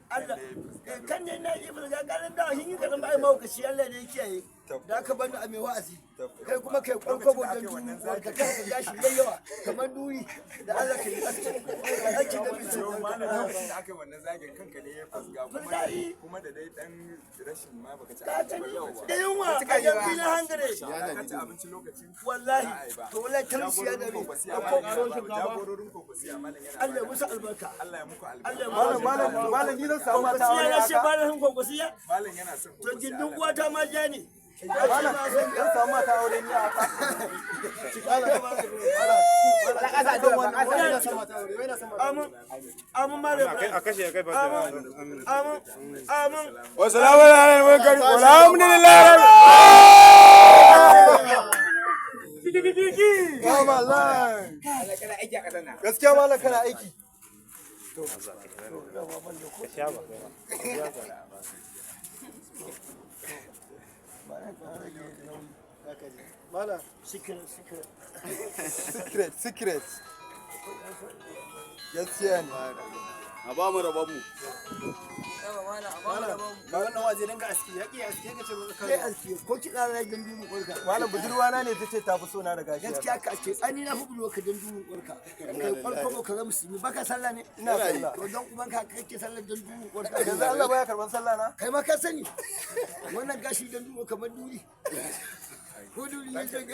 Allah kan ne na yi bulga ganin da hin yi ganin bai maukaci Allah ne yake da aka bani a mai wa'azi kai kuma kai kwanko godan duni ka kanka gashi yayi yawa kamar duri da Allah ka yi aski aiki da bisu da aka wannan zagin kanka ne ya fasga kuma da dai dan rashin ma baka ci da yunwa a yanzu na hangare ka ci abinci lokacin wallahi to wallahi talauci ya dare jagororin kokosiya malam yana Allah ya musu albarka Allah ya muku Allah ya albarka malam ni zan samu mata aure ya ce malamin kokosiya malam yana son to gindin uwata ma ja ne malam zan samu mata aure ni a amin malam a kashe ya kai ba amin wassalamu alaikum alhamdulillah gaskiya malam kana aiki malam secret gaskiya ne a ba mu rabon mu ba wannan waje dinka aski ya ki aski kace kai aski ko ki kara dan dubu kurka malam budurwana ne tace ta fi so na da gashi gaskiya ka aski ani na hubu ka dan dubu kurka kai farko ka ga musulmi baka sallah ne ina sallah to dan uban ka kake sallar dan dubu kurka yanzu Allah baya karban sallah na kai ma ka sani wannan gashi dan dubu kamar duri ko duri ne kai